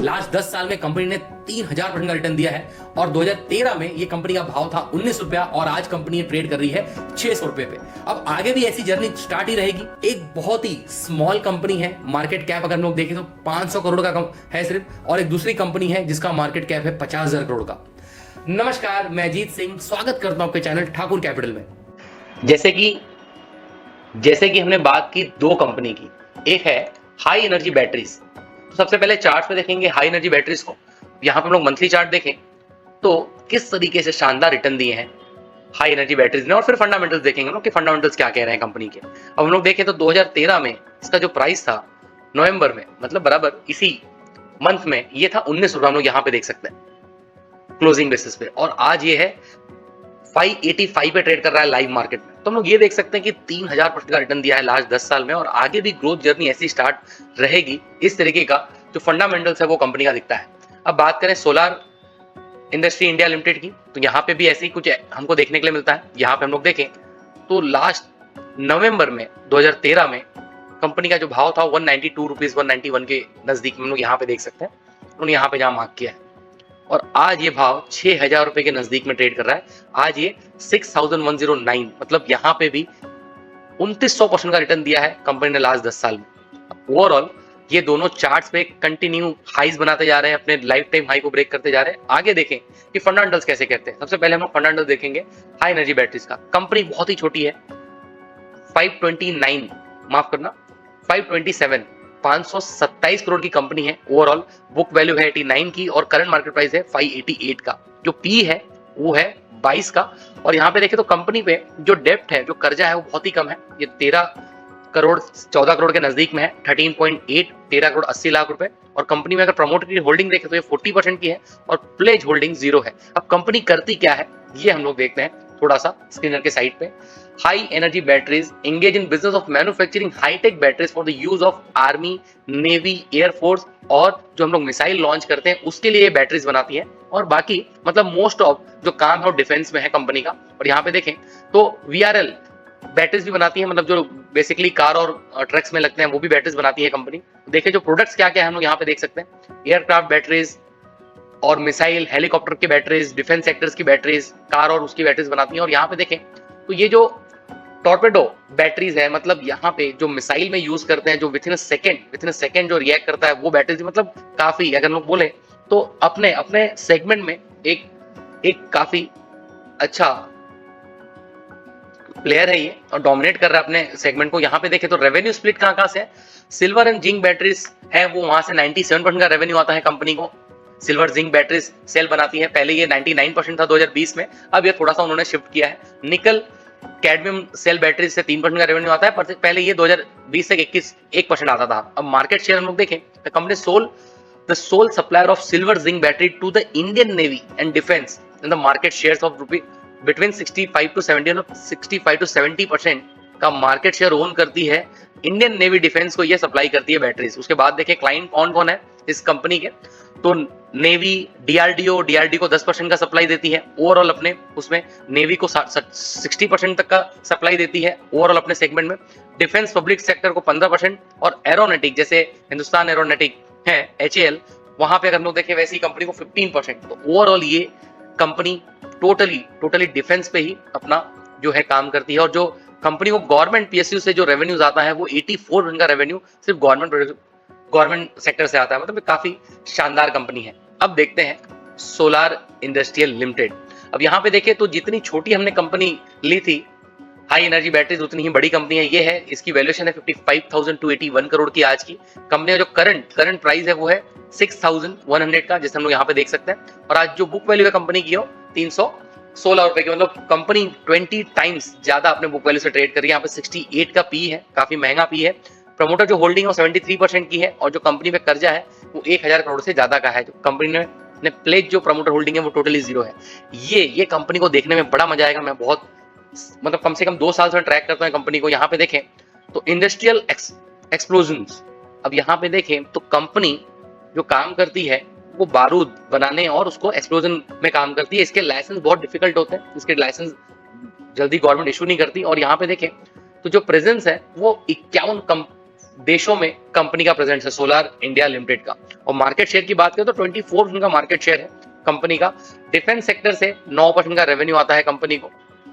Last 10 साल में company ने 3000% का रिटर्न दिया है और 2013 में ये कंपनी का भाव था 19 रुपया और आज कंपनी ट्रेड कर रही है 600 रुपए पे। अब आगे भी ऐसी जर्नी स्टार्ट ही रहेगी। एक बहुत ही स्मॉल कंपनी है, मार्केट कैप अगर हम लोग देखें तो 500 करोड़ का है सिर्फ, और एक दूसरी कंपनी है जिसका मार्केट कैप है 50,000 करोड़ का। नमस्कार, मैं अजीत सिंह, स्वागत करता हूं आपके चैनल ठाकुर कैपिटल में। जैसे कि हमने बात की दो कंपनी की, एक है हाई एनर्जी बैटरीज। तो सबसे पहले चार्ट पे देखेंगे हाई एनर्जी बैटरीज को। यहाँ पे हम लोग मंथली चार्ट देखें तो किस तरीके से शानदार रिटर्न दिए हैं हाई एनर्जी बैटरीज ने, और फिर फंडामेंटल्स देखेंगे हम लोग कि फंडामेंटल्स क्या कह रहे हैं कंपनी के। अब हम लोग देखें तो 2013 में इसका जो प्राइस था नवंबर में, मतलब बराबर इसी मंथ में, ये था 19 रुपये। हम लोग यहाँ पे देख सकते हैं क्लोजिंग बेसिस पे, और आज ये है 585 पे ट्रेड कर रहा है लाइव मार्केट में। तो हम लोग ये देख सकते हैं कि 3000% का रिटर्न दिया है लास्ट 10 साल में, और आगे भी ग्रोथ जर्नी ऐसी स्टार्ट रहेगी। इस तरीके का जो फंडामेंटल्स है वो कंपनी का दिखता है। अब बात करें सोलार इंडस्ट्री इंडिया लिमिटेड की, तो यहाँ पे भी ऐसे ही कुछ हमको देखने के लिए मिलता है। यहाँ पे हम लोग देखें तो लास्ट नवंबर में 2013 में कंपनी का जो भाव था 192 रुपीज 191 के नजदीक में हम लोग यहाँ पे देख सकते हैं। उन्होंने यहाँ पे जहाँ मार्क किया है, और आज ये भाव 6000 रुपए के नजदीक में ट्रेड कर रहा है। आज ये 6109, मतलब यहाँ पे भी 2900% का रिटर्न दिया है कंपनी ने लास्ट 10 साल में। ओवरऑल ये दोनों चार्ट्स पे कंटिन्यू हाईज बनाते जा रहे हैं, अपने लाइफ टाइम हाई को ब्रेक करते जा रहे हैं। आगे देखें कि फंडामेंटल्स कैसे कहते हैं। सबसे पहले हम लोग फंडामेंटल्स देखेंगे हाई एनर्जी बैटरीज का। कंपनी बहुत ही छोटी है, 529 माफ करना 527 527 करोड़ की कंपनी है। ओवरऑल बुक वैल्यू है 89 की और करंट मार्केट प्राइस है 588 का। जो पी है वो है 22 का। और यहाँ पे देखें तो कंपनी पे जो डेप्ट है, जो कर्जा है, वो बहुत ही कम है। ये 14 करोड़ के नजदीक में है, 13.8 13 करोड़ 80 लाख रुपए। और कंपनी में अगर प्रमोटर की होल्डिंग देखें तो ये 40% की है और प्लेज होल्डिंग 0 है। अब कंपनी करती क्या है ये हम लोग देखते हैं थोड़ा सा स्क्रीनर के साइड पे। High energy batteries engage in business of manufacturing hitech batteries for the use of army, navy, air force, और जो हम लोग मिसाइल लॉन्च करते हैं उसके लिए ये बैटरीज बनाती है। और बाकी मतलब मोस्ट ऑफ जो काम है वो डिफेंस में है कंपनी का। और यहाँ पे देखें तो VRL बैटरीज भी बनाती है, मतलब जो बेसिकली कार और ट्रक्स में लगते हैं वो भी बैटरीज बनाती है कंपनी। देखें जो प्रोडक्ट्स क्या क्या है हम लोग यहाँ पे देख सकते हैं। एयरक्राफ्ट बैटरीज और मिसाइल, हेलीकॉप्टर की बैटरीज, डिफेंस सेक्टर्स की बैटरीज, कार और उसकी बैटरीज बनाती हैं। और यहाँ पे देखें तो ये जो टॉर्पेडो बैटरीज है, मतलब यहाँ पे जो मिसाइल में यूज करते हैं, जो विथिन अ सेकेंड जो रिएक्ट करता है वो बैटरीज, मतलब काफी अगर लोग बोले तो अपने अपने सेगमेंट में एक काफी अच्छा प्लेयर है ये, और डोमिनेट कर रहा है अपने सेगमेंट को। यहाँ पे देखें तो रेवेन्यू स्प्लिट कहाँ से है। सिल्वर एंड जिंक बैटरीज है, वो वहां से 97% का रेवेन्यू आता है कंपनी को। सिल्वर जिंक बैटरीज सेल बनाती है। पहले ये 99% था 2020 में, अब ये थोड़ा सा उन्होंने शिफ्ट किया है। निकल कैडमियम सेल बैटरीज से 3% का रेवेन्यू आता है, पर पहले ये 2020 से 1% आता था। अब मार्केट शेयर हम लोग देखें तो company the sole supplier of silver zinc battery to the Indian Navy and Defense in the market shares of between 65 to 70% का मार्केट शेयर ओन करती है। इंडियन नेवी डिफेंस को ये सप्लाई करती है बैटरीज। उसके बाद देखें क्लाइंट कौन कौन है इस कंपनी के, तो नेवी, डीआरडीओ को 10% का सप्लाई देती है ओवरऑल अपने उसमें। नेवी को 60% तक का सप्लाई देती है ओवरऑल अपने सेगमेंट में। डिफेंस पब्लिक सेक्टर को 15%, और एरोनॉटिक जैसे हिंदुस्तान एरोनॉटिक है HAL, वहां पे अगर हम लोग देखें वैसी कंपनी को 15%। तो ओवरऑल ये कंपनी टोटली डिफेंस पे ही अपना जो है काम करती है। और जो कंपनी को गवर्नमेंट PSU से जो रेवेन्यूज आता है वो 84% का रेवेन्यू सिर्फ गवर्नमेंट सेक्टर से आता है, मतलब काफी शानदार कंपनी है। अब देखते हैं सोलार इंडस्ट्रियल लिमिटेड। अब यहाँ पे देखें तो जितनी छोटी हमने कंपनी ली थी हाई एनर्जी बैटरीज, उतनी ही बड़ी कंपनी है ये है। इसकी वैल्यूएशन है 55,281 करोड़ की आज की। कंपनी का जो करंट प्राइस है वो है 6,100 का, जैसे हम लोग यहाँ पे देख सकते हैं। और आज जो बुक वैल्यू है कंपनी की हो 316 रुपए की, मतलब कंपनी 20 टाइम्स ज्यादा अपने बुक वैल्यू से ट्रेड कर रही है। यहाँ पे 68 का पी है, काफी महंगा पी है। प्रमोटर जो होल्डिंग है 73% की है, और जो कंपनी पे कर्जा है वो 1000 करोड़ से ज्यादा का है। जो कंपनी ने प्लेज जो प्रमोटर होल्डिंग है वो टोटली 0 है। ये कंपनी को देखने में बड़ा मजा आएगा। मैं बहुत मतलब कम से कम 2 साल से ट्रैक करता हूँ कंपनी को। यहाँ पे देखें तो इंडस्ट्रियल एक्सप्लोजन्स। अब यहाँ पे देखें तो कंपनी जो काम करती है वो बारूद बनाने और उसको एक्सप्लोजन में काम करती है। इसके लाइसेंस बहुत डिफिकल्ट होते हैं, इसके लाइसेंस जल्दी गवर्नमेंट इशू नहीं करती। और यहाँ पे देखें तो जो प्रेजेंस है वो 51 देशों में कंपनी का प्रेजेंस है सोलार इंडिया लिमिटेड का। और मार्केट शेयर की बात करें तो 24% का मार्केट शेयर है कंपनी का। डिफेंस सेक्टर से 9% का रेवेन्यू आता है कंपनी को।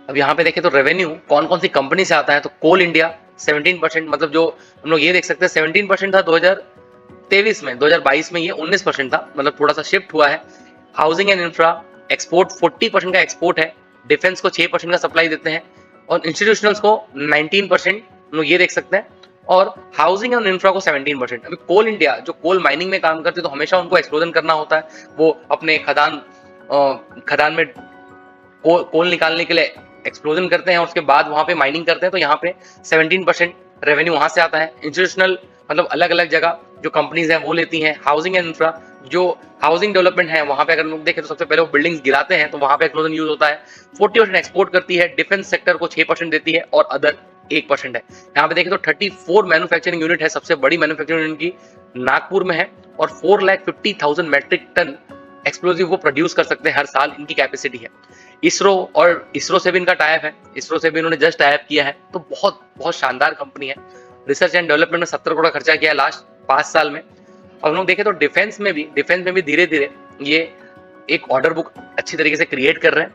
अब यहाँ पे देखें तो रेवेन्यू कौन कौन सी कंपनी से आता है, तो कोल इंडिया 17%, मतलब जो हम लोग ये देख सकते हैं 17% था 2023 में, 2022 में ये 19% था, मतलब थोड़ा सा शिफ्ट हुआ है। हाउसिंग एंड इंफ्रा एक्सपोर्ट 40% का एक्सपोर्ट है। डिफेंस को 6% का सप्लाई देते हैं और इंस्टीट्यूशनल्स को 19% हम लोग ये देख सकते हैं, और हाउसिंग एंड इंफ्रा को 17%। अभी कोल इंडिया जो कोल माइनिंग में काम करते हैं तो हमेशा उनको एक्सप्लोजन करना होता है, वो अपने खदान में कोल निकालने के लिए एक्सप्लोजन करते हैं और उसके बाद वहां पे माइनिंग करते हैं, तो यहाँ पे 17% रेवेन्यू वहां से आता है। इंस्टीट्यूशनल मतलब अलग अलग जगह जो कंपनीज हैं वो लेती हैं। हाउसिंग एंड इंफ्रा जो हाउसिंग डेवलपमेंट है वहां पे अगर लोग देखें तो सबसे पहले वो बिल्डिंग्स गिराते हैं तो वहां पे एक्सप्लोजन यूज होता है। 40% एक्सपोर्ट करती है, डिफेंस सेक्टर को 6% देती है और अदर 1% है। यहाँ पे देखें तो 34 मैन्युफैक्चरिंग यूनिट है, सबसे बड़ी मैन्युफैक्चरिंग यूनिट की नागपुर में है और 4,50,000 मैट्रिक टन एक्सप्लोजिव वो प्रोड्यूस कर सकते हैं हर साल, इनकी कैपेसिटी है। इसरो से भी इनका टाइप है, इसरो से भी इन्होंने जस्ट टाइप किया है, तो बहुत बहुत शानदार कंपनी है। रिसर्च एंड डेवलपमेंट में 70 करोड़ खर्चा किया है लास्ट 5 साल में। और हम लोग देखें तो डिफेंस में भी धीरे धीरे ये एक ऑर्डर बुक अच्छी तरीके से क्रिएट कर रहे हैं।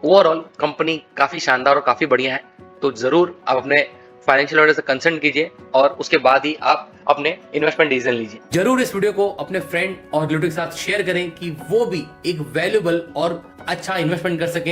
ओवरऑल कंपनी काफी शानदार और काफी बढ़िया है, तो जरूर आप अपने फाइनेंशियल एडवाइजर से कंसल्ट कीजिए और उसके बाद ही आप अपने इन्वेस्टमेंट डिसीजन लीजिए। जरूर इस वीडियो को अपने फ्रेंड और रिलेटिव के साथ शेयर करें कि वो भी एक वैल्यूएबल और अच्छा इन्वेस्टमेंट कर सकें।